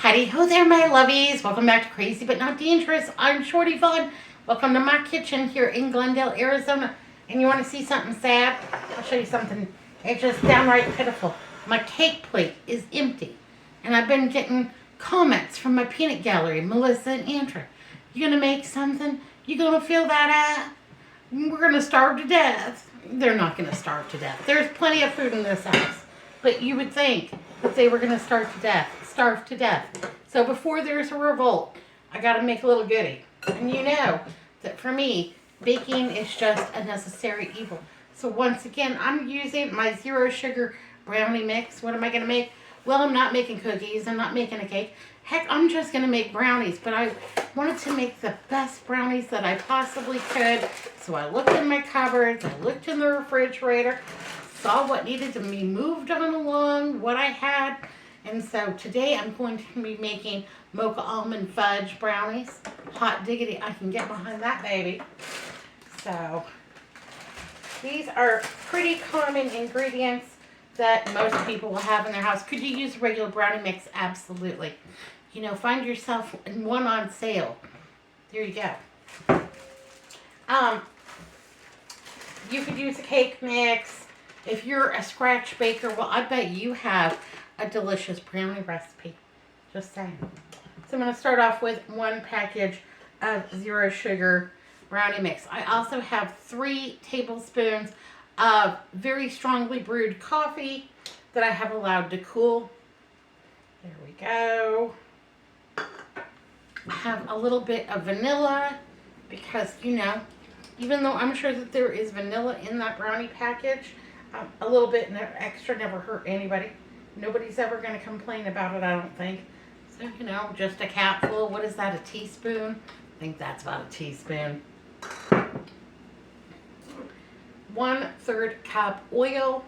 Howdy ho there, my lovies. Welcome back to Crazy But Not Dangerous. I'm Shorty Fun. Welcome to my kitchen here in Glendale, Arizona. And you want to see something sad? I'll show you something. It's just downright pitiful. My cake plate is empty. And I've been getting comments from my peanut gallery, Melissa and Andrew. You gonna make something? You gonna fill that up? We're gonna starve to death. They're not gonna starve to death. There's plenty of food in this house. But you would think that they were gonna starve to death. So before there's a revolt, I gotta make a little goodie. And you know that for me, baking is just a necessary evil. So once again, I'm using my 0 sugar brownie mix. What am I gonna make? Well, I'm not making cookies. I'm not making a cake. Heck, I'm just gonna make brownies. But I wanted to make the best brownies that I possibly could. So I looked in my cupboards. I looked in the refrigerator. Saw what needed to be moved on along, what I had. And so today I'm going to be making Mocha Almond Fudge brownies. Hot diggity, I can get behind that baby. So these are pretty common ingredients that most people will have in their house. Could you use a regular brownie mix? Absolutely. You know, find yourself one on sale. There you go. You could use a cake mix. If you're a scratch baker, well, I bet you have a delicious brownie recipe. Just saying. So I'm going to start off with 1 package of 0 sugar brownie mix. I also have 3 tablespoons of very strongly brewed coffee that I have allowed to cool. There we go. I have a little bit of vanilla because, you know, even though I'm sure that there is vanilla in that brownie package, a little bit extra never hurt anybody. Nobody's ever going to complain about it, I don't think. So, you know, just a capful. What is that, a teaspoon? I think that's about a teaspoon. 1/3 cup oil.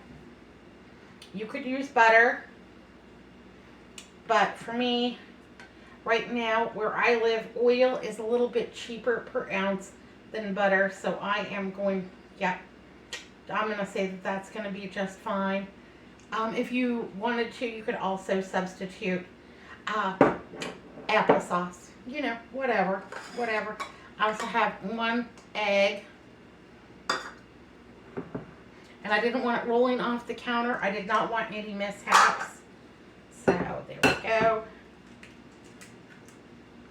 You could use butter. But for me, right now, where I live, oil is a little bit cheaper per ounce than butter. So I am going, yeah, I'm going to say that that's going to be just fine. If you wanted to, you could also substitute applesauce. You know, whatever. I also have 1 egg. And I didn't want it rolling off the counter. I did not want any mishaps. So, there we go.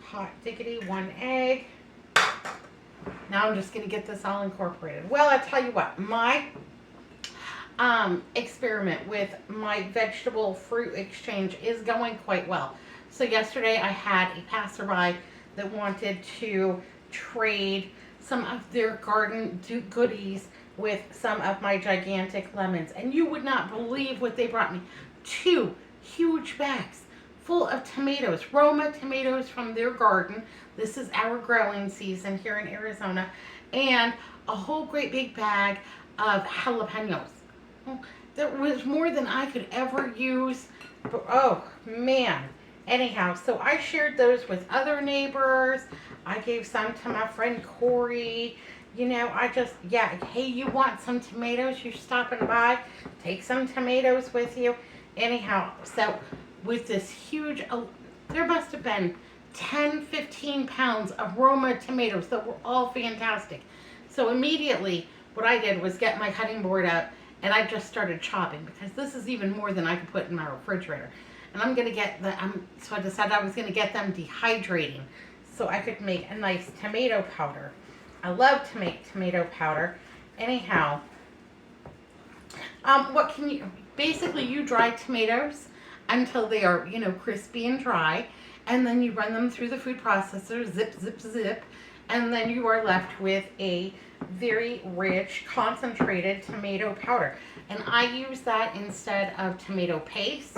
Hot diggity, 1 egg. Now I'm just going to get this all incorporated. Well, I tell you what, my experiment with my vegetable fruit exchange is going quite well. So yesterday I had a passerby that wanted to trade some of their garden goodies with some of my gigantic lemons. And you would not believe what they brought me. 2 huge bags full of tomatoes, Roma tomatoes from their garden. This is our growing season here in Arizona. And a whole great big bag of jalapenos. That was more than I could ever use. But, oh, man. Anyhow, so I shared those with other neighbors. I gave some to my friend Corey. You know, I just, yeah, hey, you want some tomatoes? You're stopping by. Take some tomatoes with you. Anyhow, so with this huge, there must have been 10, 15 pounds of Roma tomatoes that were all fantastic. So immediately, what I did was get my cutting board up and I just started chopping because this is even more than I could put in my refrigerator. And I'm going to get so I decided I was going to get them dehydrating so I could make a nice tomato powder. I love to make tomato powder. Anyhow, basically you dry tomatoes until they are, you know, crispy and dry. And then you run them through the food processor, zip, zip, zip. And then you are left with a very rich, concentrated tomato powder. And I use that instead of tomato paste.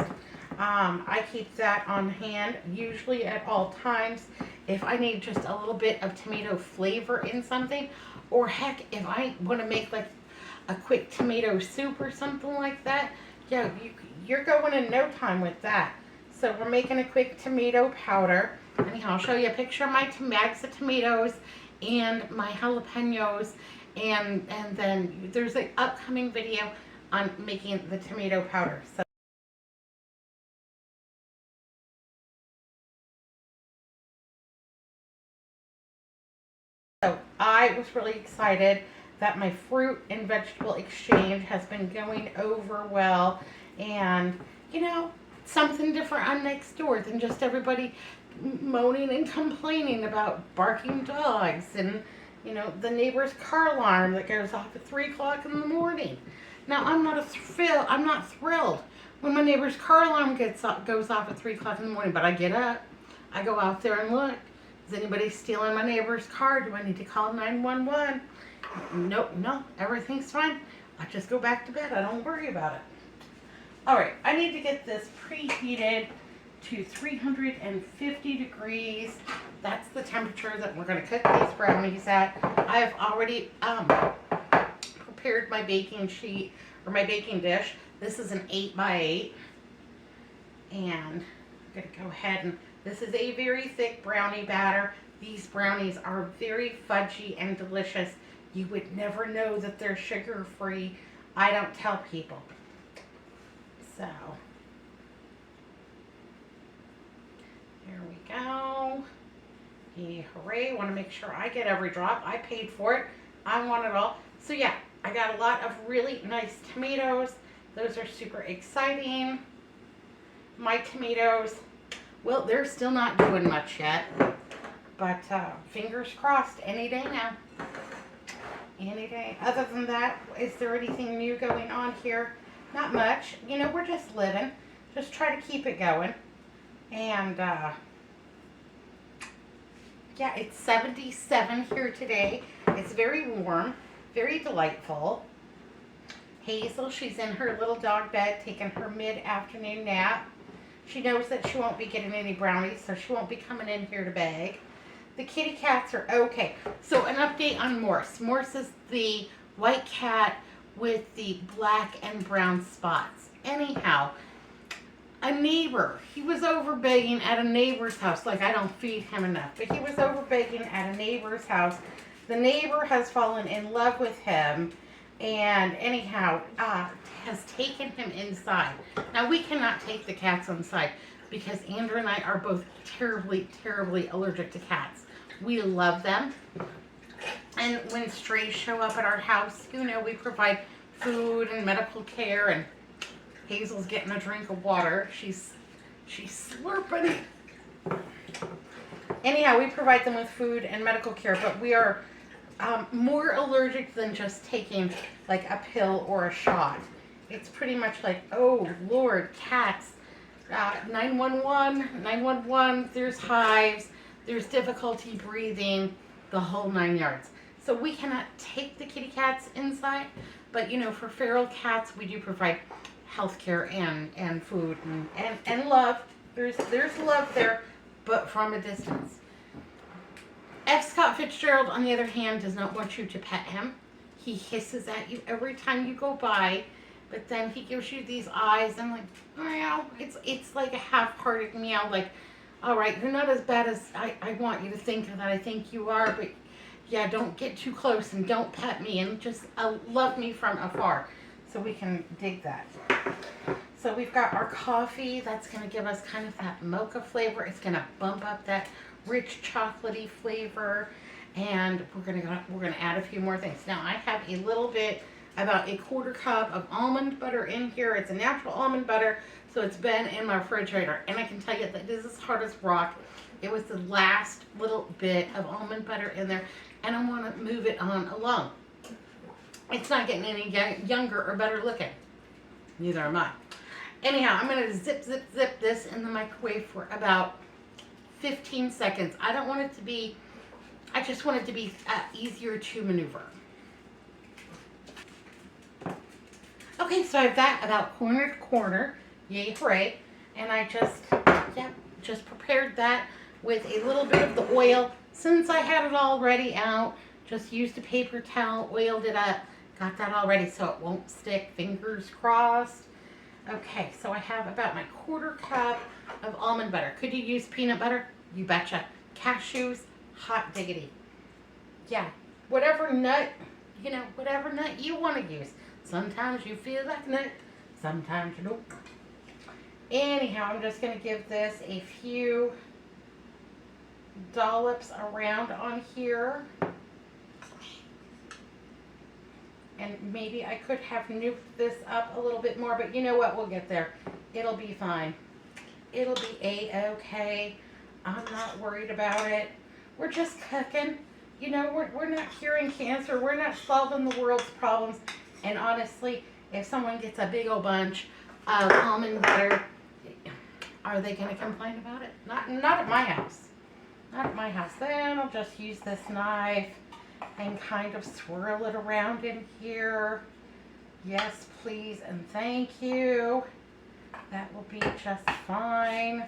I keep that on hand, usually at all times, if I need just a little bit of tomato flavor in something. Or heck, if I want to make like a quick tomato soup or something like that, yeah, you're going in no time with that. So we're making a quick tomato powder. Anyhow, I'll show you a picture of my bags of tomatoes and my jalapenos. And then there's an upcoming video on making the tomato powder. So I was really excited that my fruit and vegetable exchange has been going over well. And, you know, something different on next door than just everybody moaning and complaining about barking dogs and, you know, the neighbor's car alarm that goes off at 3 o'clock in the morning. Now, I'm not thrilled when my neighbor's car alarm goes off at 3 o'clock in the morning, but I get up, I go out there and look. Is anybody stealing my neighbor's car? Do I need to call 911? Nope, no, everything's fine. I just go back to bed. I don't worry about it. All right, I need to get this preheated to 350 degrees. That's the temperature that we're going to cook these brownies at. I have already prepared my baking sheet or my baking dish. This is an 8x8. And I'm going to go ahead and this is a very thick brownie batter. These brownies are very fudgy and delicious. You would never know that they're sugar-free. I don't tell people. So, here we go. Hey, hooray. Want to make sure I get every drop. I paid for it. I want it all. So yeah, I got a lot of really nice tomatoes. Those are super exciting. My tomatoes, well, they're still not doing much yet. But fingers crossed, any day now. Any day. Other than that, is there anything new going on here? Not much. You know, we're just living. Just try to keep it going. And, yeah, it's 77 here today. It's very warm, very delightful. Hazel, she's in her little dog bed taking her mid-afternoon nap. She knows that she won't be getting any brownies, so she won't be coming in here to beg. The kitty cats are okay. So an update on Morse. Morse is the white cat with the black and brown spots. Anyhow, a neighbor, he was over begging at a neighbor's house. Like, I don't feed him enough, but he was over begging at a neighbor's house. The neighbor has fallen in love with him and anyhow has taken him inside. Now, we cannot take the cats inside because Andrew and I are both terribly, terribly allergic to cats. We love them. And when strays show up at our house, you know, we provide food and medical care, and Hazel's getting a drink of water. She's slurping. Anyhow, we provide them with food and medical care, but we are more allergic than just taking like a pill or a shot. It's pretty much like, oh Lord, cats, 911, there's hives, there's difficulty breathing, the whole 9 yards. So we cannot take the kitty cats inside, but you know, for feral cats, we do provide health care and food and love. There's love there, but from a distance. F. Scott Fitzgerald, on the other hand, does not want you to pet him. He hisses at you every time you go by, but then he gives you these eyes and like, meow. It's like a half-hearted meow, like, all right, you're not as bad as I want you to think that I think you are, but yeah, don't get too close and don't pet me and just love me from afar. So we can dig that. So we've got our coffee. That's going to give us kind of that mocha flavor. It's going to bump up that rich chocolatey flavor. And we're gonna add a few more things. Now I have a little bit, about a 1/4 cup of almond butter in here. It's a natural almond butter, so it's been in my refrigerator. And I can tell you that this is hard as rock. It was the last little bit of almond butter in there, and I want to move it on along. It's not getting any younger or better looking. Neither am I. Anyhow, I'm gonna zip this in the microwave for about 15 seconds. I don't want it to be, I just want it to be easier to maneuver. Okay, so I've got about corner to corner, yay hooray, and I just prepared that with a little bit of the oil. Since I had it already out, just used a paper towel, oiled it up, got that all ready so it won't stick, fingers crossed. Okay, so I have about my 1/4 cup of almond butter. Could you use peanut butter? You betcha. Cashews, hot diggity. Yeah, whatever nut, you know, whatever nut you want to use. Sometimes you feel like nut, sometimes you don't. Anyhow, I'm just going to give this a few dollops around on here. And maybe I could have nuked this up a little bit more, but you know what? We'll get there. It'll be fine. It'll be a-okay. I'm not worried about it. We're just cooking. You know, we're not curing cancer. We're not solving the world's problems. And honestly, if someone gets a big old bunch of almond butter, are they going to complain about it? Not at my house. Not at my house. Then I'll just use this knife and kind of swirl it around in here. Yes, please, and thank you. That will be just fine.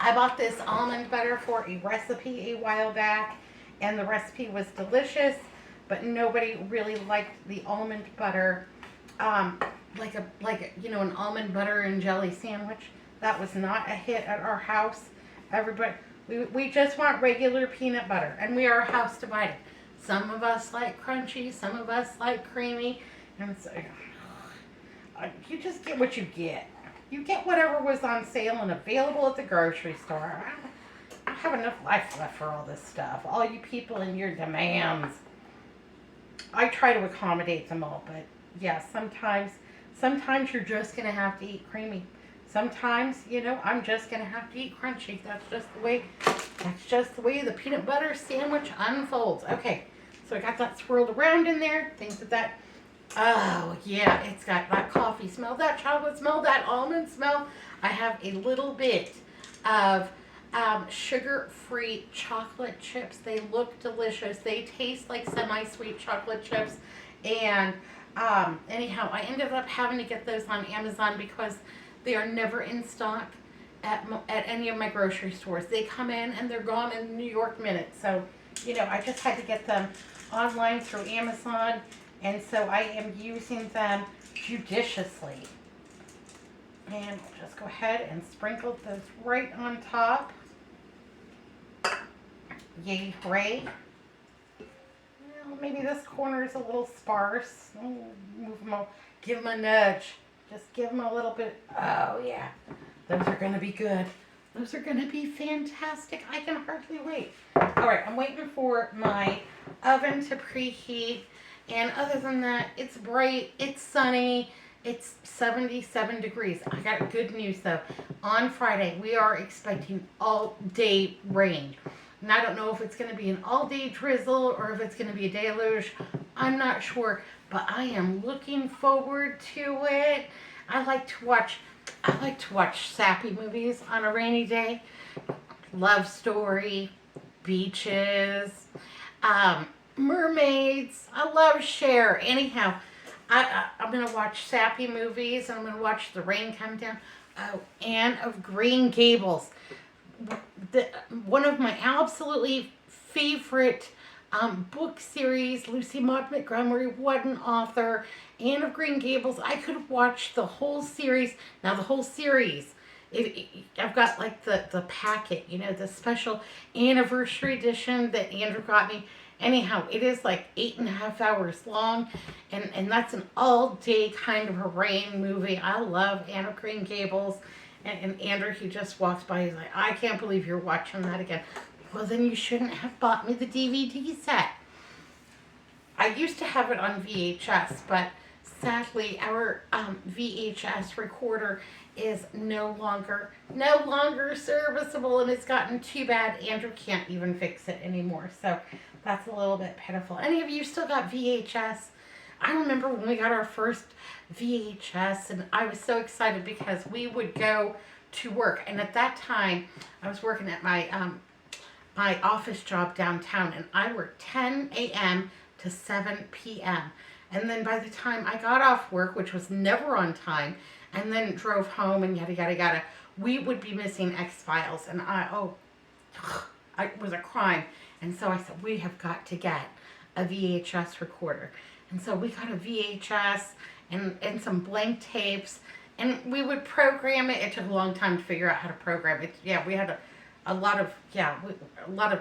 I bought this almond butter for a recipe a while back, and the recipe was delicious, but nobody really liked the almond butter, like an almond butter and jelly sandwich. That was not a hit at our house. Everybody, we just want regular peanut butter, and we are house divided. Some of us like crunchy, some of us like creamy, and so you just get what you get. You get whatever was on sale and available at the grocery store. I don't have enough life left for all this stuff. All you people and your demands. I try to accommodate them all, but yeah, sometimes you're just gonna have to eat creamy. Sometimes, I'm just gonna have to eat crunchy. That's just the way the peanut butter sandwich unfolds. Okay, so I got that swirled around in there. Think that oh yeah, it's got that coffee smell, that chocolate smell, that almond smell. I have a little bit of sugar-free chocolate chips. They look delicious. They taste like semi-sweet chocolate chips. And anyhow, I ended up having to get those on Amazon because they are never in stock at any of my grocery stores. They come in and they're gone in New York minutes. So, I just had to get them online through Amazon. And so I am using them judiciously. And I'll just go ahead and sprinkle those right on top. Yay, hooray. Well, maybe this corner is a little sparse. Move them all. Give them a nudge. Just give them a little bit. Oh, yeah. Those are going to be good. Those are going to be fantastic. I can hardly wait. All right, I'm waiting for my oven to preheat. And other than that, it's bright, it's sunny, it's 77 degrees. I got good news though. On Friday, we are expecting all-day rain. And I don't know if it's going to be an all-day drizzle or if it's going to be a deluge. I'm not sure, but I am looking forward to it. I like to watch sappy movies on a rainy day. Love story, beaches, mermaids. I love Cher. Anyhow, I'm going to watch sappy movies, and I'm going to watch the rain come down. Oh, Anne of Green Gables. One of my absolutely favorite book series. Lucy Maud Montgomery, what an author. Anne of Green Gables. I could watch the whole series. Now, the whole series, I've got like the packet, the special anniversary edition that Andrew got me. Anyhow, it is like 8.5 hours long, and that's an all-day kind of a rain movie. I love Anne of Green Gables, and Andrew, he just walks by, he's like, I can't believe you're watching that again. Well, then you shouldn't have bought me the DVD set. I used to have it on VHS, but sadly, our VHS recorder is no longer serviceable, and it's gotten too bad. Andrew can't even fix it anymore, so that's a little bit pitiful. Any of you still got VHS? I remember when we got our first VHS, and I was so excited because we would go to work, and at that time, I was working at my my office job downtown, and I worked 10 a.m. to 7 p.m. And then by the time I got off work, which was never on time, and then drove home and yada, yada, yada, we would be missing X-Files. And it was a crime. And so I said, we have got to get a VHS recorder. And so we got a VHS and some blank tapes, and we would program it. It took a long time to figure out how to program it. Yeah, we had a lot of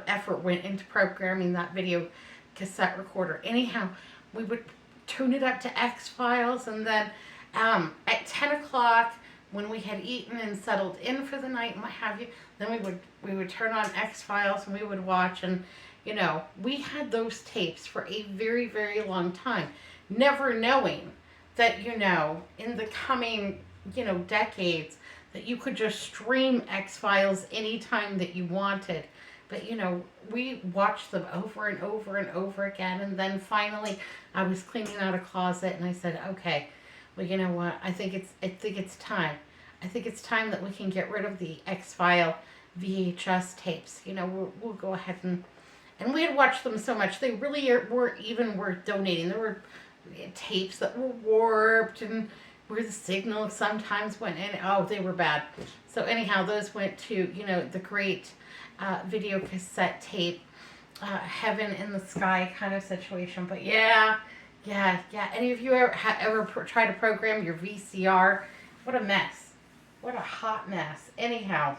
effort went into programming that video cassette recorder. Anyhow, we would tune it up to X-Files, and then at 10 o'clock, when we had eaten and settled in for the night and what have you, then we would turn on X-Files, and we would watch, and You know, we had those tapes for a very, very long time, never knowing that, you know, in the coming, you know, decades, that you could just stream X-Files anytime that you wanted. But, you know, we watched them over and over and over again. And then finally, I was cleaning out a closet and I said, okay, well, you know what? I think it's time. I think it's time that we can get rid of the X-File VHS tapes. You know, we'll go ahead and we had watched them so much, they really weren't even worth donating. There were tapes that were warped and where the signal sometimes went in. Oh, they were bad. So anyhow, those went to, you know, the great video cassette tape, heaven in the sky kind of situation. But yeah. Any of you ever try to program your VCR? What a mess. What a hot mess. Anyhow.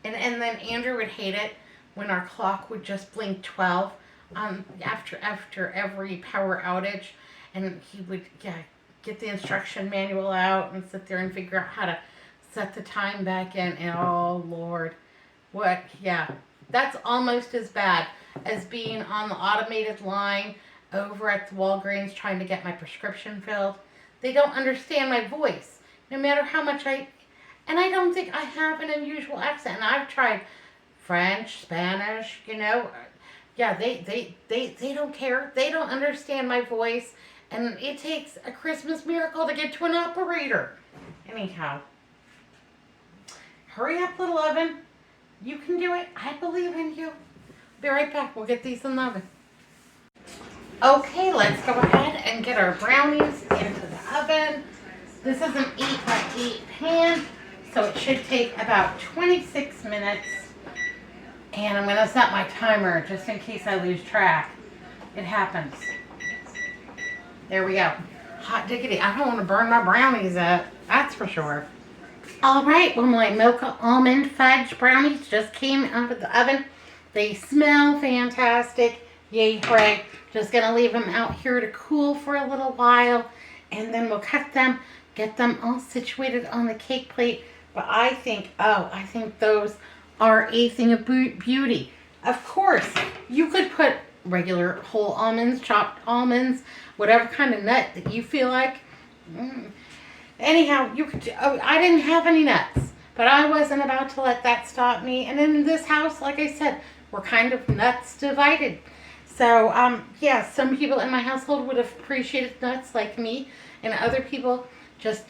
And then Andrew would hate it when our clock would just blink 12 after every power outage, and he would get the instruction manual out and sit there and figure out how to set the time back in. And oh Lord, that's almost as bad as being on the automated line over at the Walgreens trying to get my prescription filled. They don't understand my voice, no matter how much and I don't think I have an unusual accent. And I've tried French, Spanish, you know. Yeah, they don't care. They don't understand my voice. And it takes a Christmas miracle to get to an operator. Anyhow. Hurry up, little oven. You can do it. I believe in you. Be right back. We'll get these in the oven. Okay, let's go ahead and get our brownies into the oven. This is an 8x8 pan, so it should take about 26 minutes. And I'm going to set my timer just in case I lose track. It happens. There we go. Hot diggity. I don't want to burn my brownies up. That's for sure. Alright, well, my Mocha Almond Fudge brownies just came out of the oven. They smell fantastic. Yay, hooray. Just going to leave them out here to cool for a little while. And then we'll cut them, get them all situated on the cake plate. But I think those are a thing of beauty. Of course, you could put regular whole almonds, chopped almonds, whatever kind of nut that you feel like. Anyhow, you could. I didn't have any nuts, but I wasn't about to let that stop me. And in this house, like I said, we're kind of nuts divided. So, yeah, some people in my household would have appreciated nuts like me, and other people just,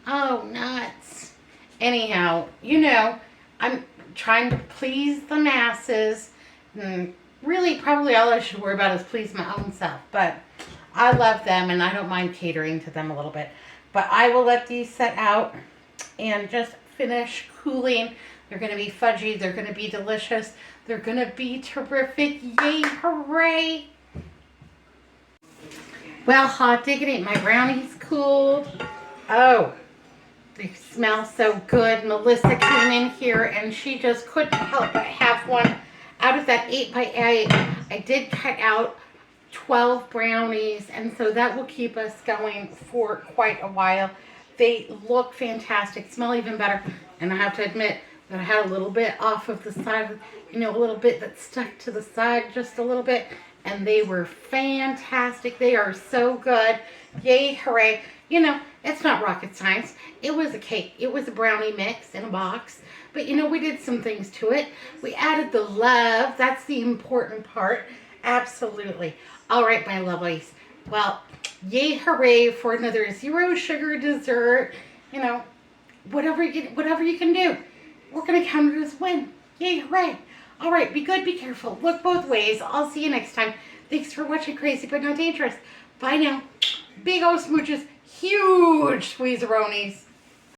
oh, nuts. Anyhow, you know, I'm trying to please the masses. Really, probably all I should worry about is please my own self. But I love them, and I don't mind catering to them a little bit. But I will let these set out and just finish cooling. They're going to be fudgy. They're going to be delicious. They're going to be terrific. Yay, hooray. Well, hot diggity, my brownies cooled. Oh, they smell so good. Melissa came in here and she just couldn't help but have one out of that 8x8. I did cut out 12 brownies, and so that will keep us going for quite a while. They look fantastic, smell even better, and I have to admit that I had a little bit off of the side, you know, a little bit that stuck to the side just a little bit, and they were fantastic. They are so good. Yay, hooray. You know, it's not rocket science. It was a cake. It was a brownie mix in a box. But, you know, we did some things to it. We added the love. That's the important part. Absolutely. All right, my lovelies. Well, yay, hooray for another zero sugar dessert. You know, whatever you can do. We're going to count it as a win. Yay, hooray. All right, be good, be careful. Look both ways. I'll see you next time. Thanks for watching Crazy But Not Dangerous. Bye now. Big old smooches. Huge squeeze-a-ronies.